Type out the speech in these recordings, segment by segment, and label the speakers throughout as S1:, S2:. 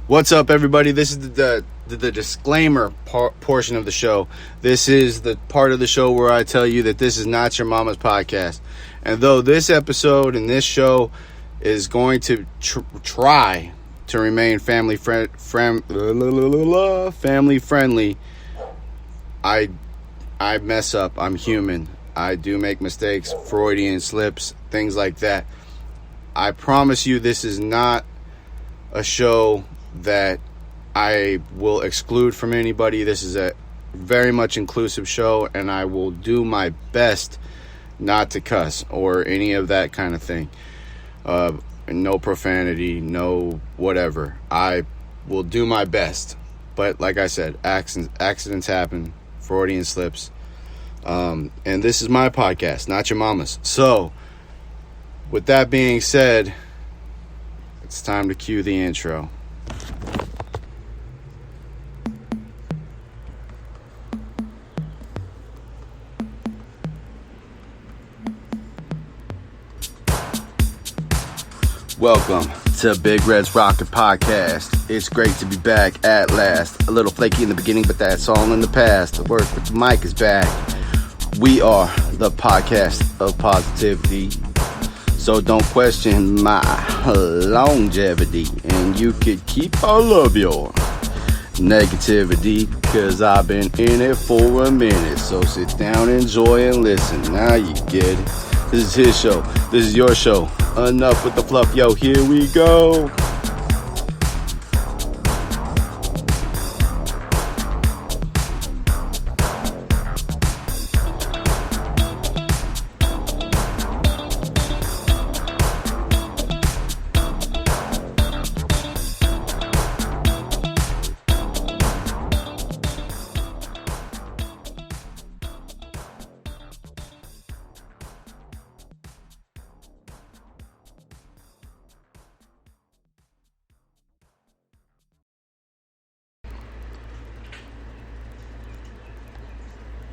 S1: What's up, everybody? This is the disclaimer portion of the show. This is the part of the show where I tell you that this is not your mama's podcast. And though this episode and this show is going to try to remain family friendly, I mess up. I'm human. I do make mistakes, Freudian slips, things like that. I promise you this is not a show that I will exclude from anybody. This is a very much inclusive show, and I will do my best not to cuss or any of that kind of thing. No profanity, no whatever. I will do my best. But like I said, accidents happen, Freudian slips. And this is my podcast, not your mama's. So, with that being said, it's time to cue the intro. Welcome to Big Red's Rocket Podcast. It's great to be back at last. A little flaky in the beginning, but that's all in the past. The work with the mic is back. We are the podcast of positivity. So don't question my longevity. And you could keep all of your negativity, because I've been in it for a minute. So sit down, enjoy, and listen. Now you get it. This is his show. This is your show. Enough with the fluff. Yo, here we go.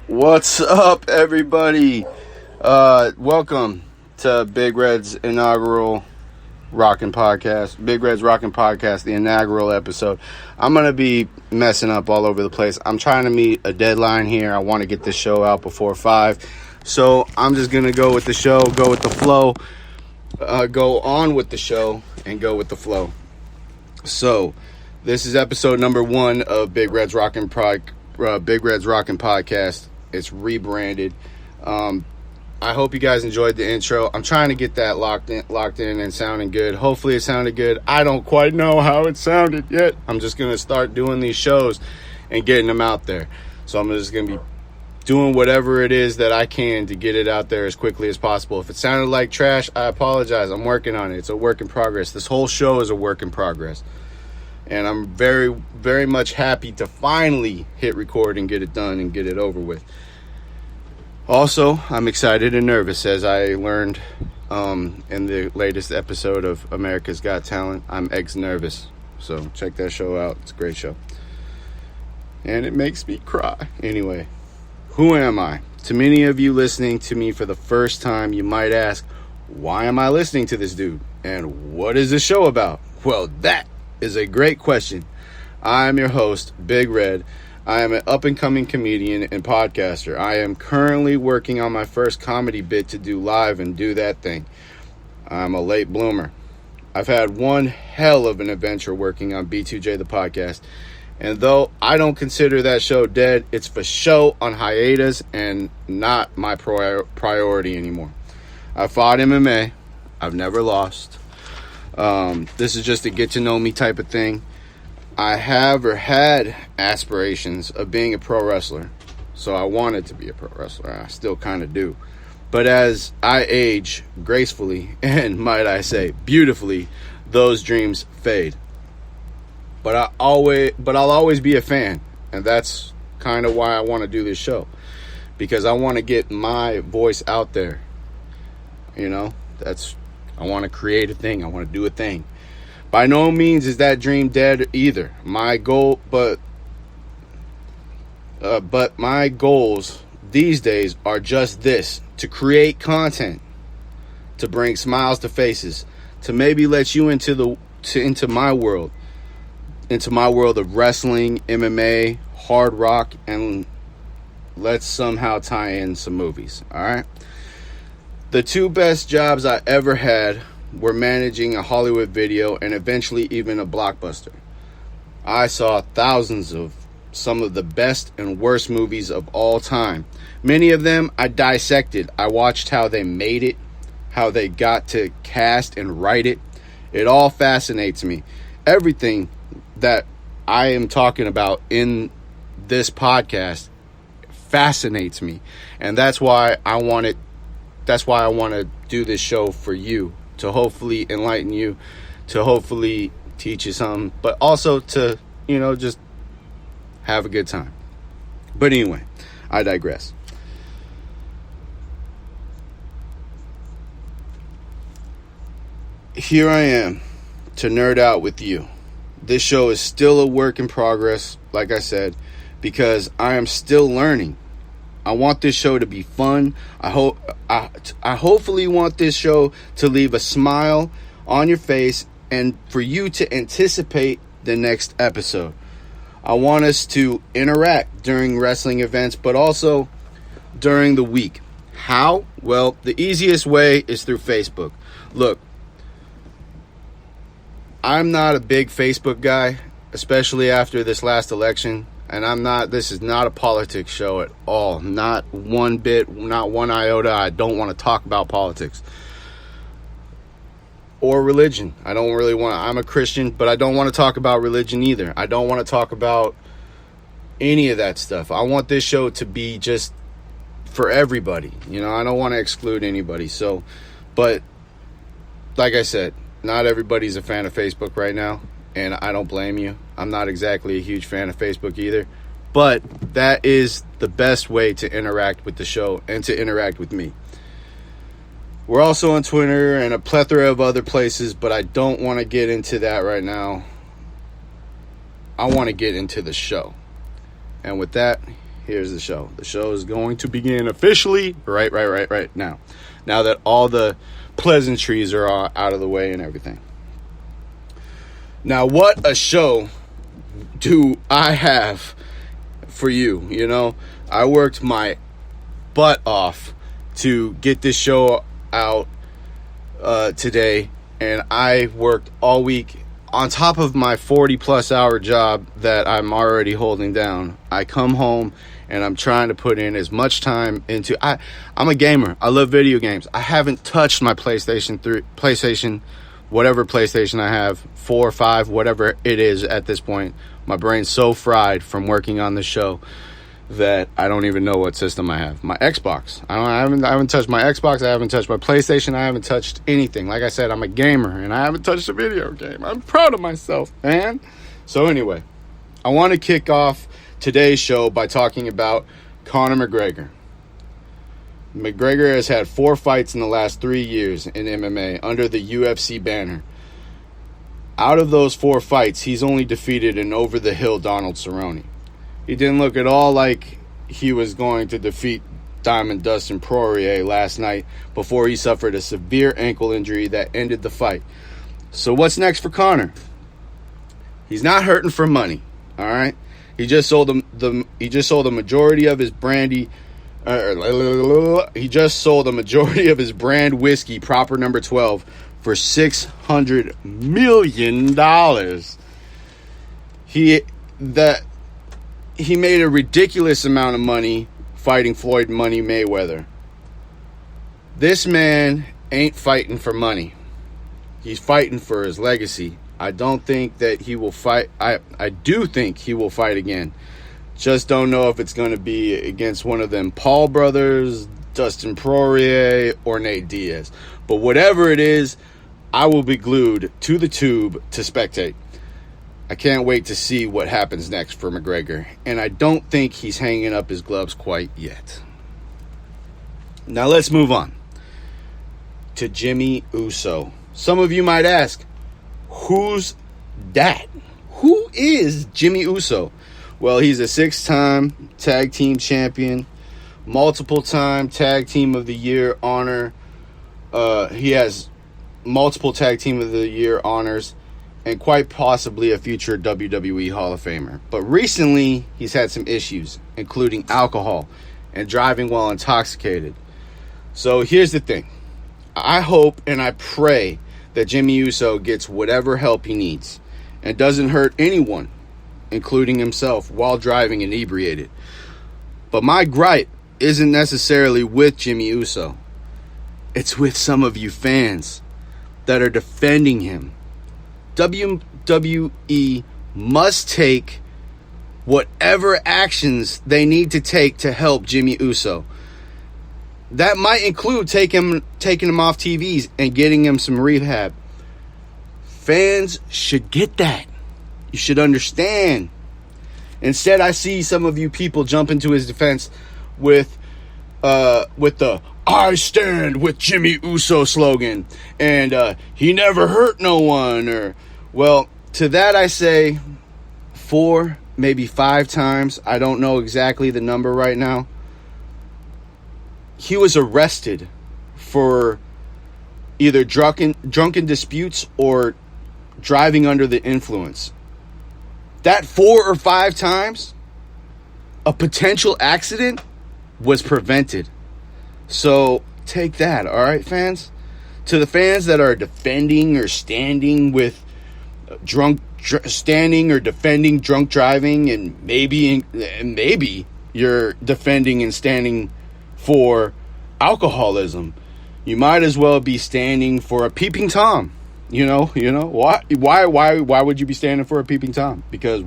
S1: What's up, everybody? Welcome to Big Red's inaugural Rockin' Podcast. Big Red's Rockin' Podcast, the inaugural episode. I'm going to be messing up all over the place. I'm trying to meet a deadline here. I want to get this show out before 5. So I'm just going to go with the show, go with the flow, go on with the show, and go with the flow. So this is episode number 1 of Big Red's Rockin' Podcast. It's rebranded. I hope you guys enjoyed the intro. I'm trying to get that locked in and sounding good. Hopefully it sounded good. I don't quite know how it sounded yet. I'm just going to start doing these shows and getting them out there. So I'm just going to be doing whatever it is that I can to get it out there as quickly as possible. If it sounded like trash, I apologize. I'm working on it. It's a work in progress. This whole show is a work in progress. And I'm very, very much happy to finally hit record and get it done and get it over with. Also, I'm excited and nervous, as I learned in the latest episode of America's Got Talent. I'm nervous. So check that show out. It's a great show. And it makes me cry. Anyway, who am I? To many of you listening to me for the first time, you might ask, why am I listening to this dude? And what is this show about? Well, that is a great question. I am your host, Big Red. I am an up-and-coming comedian and podcaster. I am currently working on my first comedy bit to do live and do that thing. I'm a late bloomer. I've had one hell of an adventure working on B2J the podcast. And though I don't consider that show dead, it's for show on hiatus and not my priority anymore. I fought MMA. I've never lost. This is just a get to know me type of thing. I have or had aspirations of being a pro wrestler. So I wanted to be a pro wrestler. I still kind of do. But as I age gracefully and, might I say, beautifully, those dreams fade. But I'll always be a fan. And that's kind of why I want to do this show. Because I want to get my voice out there. You know, I want to create a thing. I want to do a thing. By no means is that dream dead either. My goal, but my goals these days are just this: to create content, to bring smiles to faces, to maybe let you into my world. into my world of wrestling, MMA, hard rock, and let's somehow tie in some movies. All right. The two best jobs I ever had were managing a Hollywood video and eventually even a blockbuster. I saw thousands of some of the best and worst movies of all time. Many of them I dissected. I watched how they made it, how they got to cast and write it. It all fascinates me. Everything that I am talking about in this podcast fascinates me. And that's why I want to do this show for you, to hopefully enlighten you, to hopefully teach you something, but also to, just have a good time. But anyway, I digress. Here I am to nerd out with you. This show is still a work in progress, like I said, because I am still learning. I want this show to be fun. I hopefully want this show to leave a smile on your face and for you to anticipate the next episode. I want us to interact during wrestling events, but also during the week. How? Well, the easiest way is through Facebook. Look, I'm not a big Facebook guy, especially after this last election. And this is not a politics show at all. Not one bit, not one iota. I don't want to talk about politics or religion. I'm a Christian, but I don't want to talk about religion either. I don't want to talk about any of that stuff. I want this show to be just for everybody. I don't want to exclude anybody. So, but like I said, not everybody's a fan of Facebook right now, and I don't blame you. I'm not exactly a huge fan of Facebook either, but that is the best way to interact with the show and to interact with me. We're also on Twitter and a plethora of other places, but I don't want to get into that right now. I want to get into the show. And with that, here's the show. The show is going to begin officially right now. Now that all the pleasantries are out of the way and everything. Now, what a show do I have for you? I worked my butt off to get this show out today, and I worked all week on top of my 40-plus hour job that I'm already holding down. I come home and I'm trying to put in as much time into... I'm a gamer. I love video games. I haven't touched my whatever PlayStation I have, 4 or 5, whatever it is at this point. My brain's so fried from working on the show that I don't even know what system I have. My Xbox. I haven't touched my Xbox. I haven't touched my PlayStation. I haven't touched anything. Like I said, I'm a gamer, and I haven't touched a video game. I'm proud of myself, man. So anyway, I want to kick off today's show by talking about Conor McGregor. McGregor has had 4 fights in the last 3 years in MMA under the UFC banner. Out of those 4 fights, he's only defeated an over-the-hill Donald Cerrone. He didn't look at all like he was going to defeat Diamond Dustin Poirier last night before he suffered a severe ankle injury that ended the fight. So what's next for Conor? He's not hurting for money, all right? He just sold the majority of his He just sold a majority of his brand whiskey, Proper Number 12, for $600 million. He made a ridiculous amount of money fighting Floyd Money Mayweather. This man ain't fighting for money. He's fighting for his legacy. I don't think that he will fight. I do think he will fight again. Just don't know if it's going to be against one of them Paul brothers, Dustin Poirier, or Nate Diaz. But whatever it is, I will be glued to the tube to spectate. I can't wait to see what happens next for McGregor. And I don't think he's hanging up his gloves quite yet. Now let's move on to Jimmy Uso. Some of you might ask, who's that? Who is Jimmy Uso? Well, he's a 6-time tag team champion, multiple-time tag team of the year honor. He has multiple tag team of the year honors. and quite possibly a future WWE Hall of Famer. But recently, he's had some issues, including alcohol and driving while intoxicated. So here's the thing. I hope and I pray that Jimmy Uso gets whatever help he needs and doesn't hurt anyone, including himself, while driving inebriated. But my gripe isn't necessarily with Jimmy Uso. It's with some of you fans that are defending him. WWE must take whatever actions they need to take to help Jimmy Uso. That might include taking him off TVs and getting him some rehab. Fans should get that. You should understand. Instead, I see some of you people jump into his defense with the "I stand with Jimmy Uso" slogan, and he never hurt no one. Or, well, to that I say 4, maybe 5 times. I don't know exactly the number right now. He was arrested for either drunken disputes or driving under the influence. That 4 or 5 times, a potential accident was prevented. So take that, all right, fans? To the fans that are defending or standing with standing or defending drunk driving, and maybe you're defending and standing for alcoholism, you might as well be standing for a peeping Tom. You know why would you be standing for a peeping Tom? Because,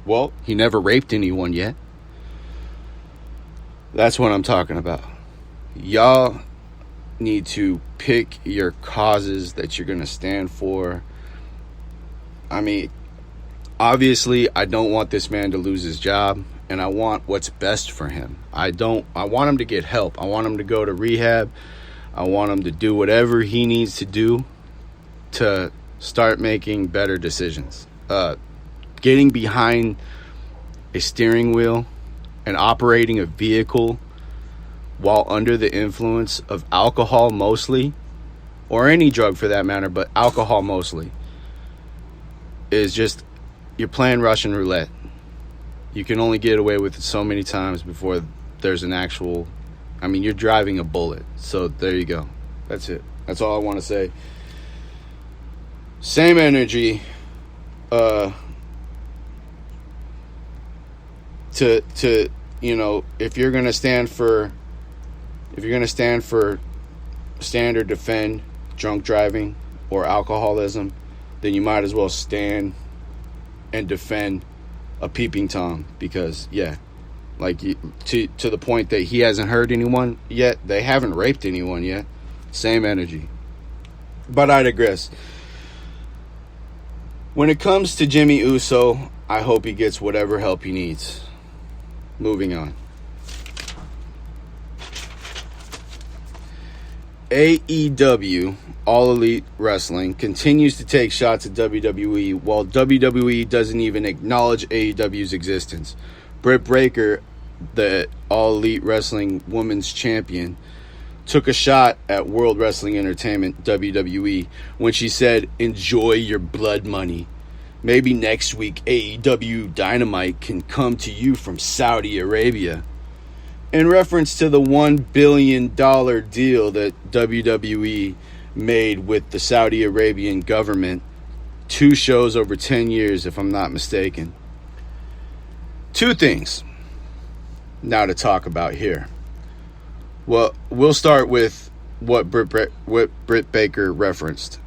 S1: well, he never raped anyone yet. That's what I'm talking about. Y'all need to pick your causes that you're going to stand for. I mean, obviously, I don't want this man to lose his job, and I want what's best for him. I want him to get help. I want him to go to rehab. I want him to do whatever he needs to do to start making better decisions. Getting behind a steering wheel and operating a vehicle while under the influence of alcohol mostly, or any drug for that matter, but alcohol mostly, is just, you're playing Russian roulette. You can only get away with it so many times before there's an actual, you're driving a bullet. So there you go. That's it. That's all I want to say. Same energy to if you're going to stand or defend drunk driving or alcoholism, then you might as well stand and defend a peeping Tom, because to the point that he hasn't hurt anyone yet, they haven't raped anyone yet. Same energy. But I digress. When it comes to Jimmy Uso, I hope he gets whatever help he needs. Moving on. AEW, All Elite Wrestling, continues to take shots at WWE while WWE doesn't even acknowledge AEW's existence. Britt Baker, the All Elite Wrestling Women's Champion, took a shot at World Wrestling Entertainment, WWE, when she said, "Enjoy your blood money. Maybe next week AEW Dynamite can come to you from Saudi Arabia." In reference to the $1 billion deal that WWE made with the Saudi Arabian government, 2 shows over 10 years, if I'm not mistaken. 2 things now to talk about here. Well, we'll start with what Britt Baker referenced.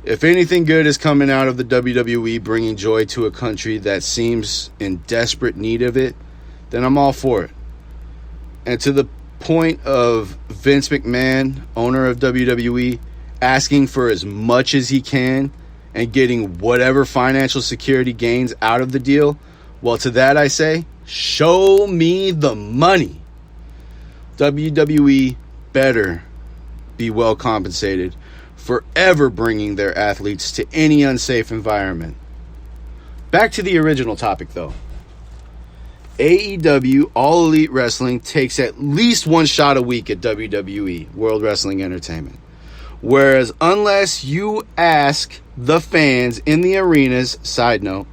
S1: If anything good is coming out of the WWE bringing joy to a country that seems in desperate need of it, then I'm all for it. And to the point of Vince McMahon, owner of WWE, asking for as much as he can and getting whatever financial security gains out of the deal, well, to that I say, show me the money. WWE better be well compensated for ever bringing their athletes to any unsafe environment. Back to the original topic, though. AEW, All Elite Wrestling, takes at least 1 shot a week at WWE, World Wrestling Entertainment. Whereas unless you ask the fans in the arenas. Side note,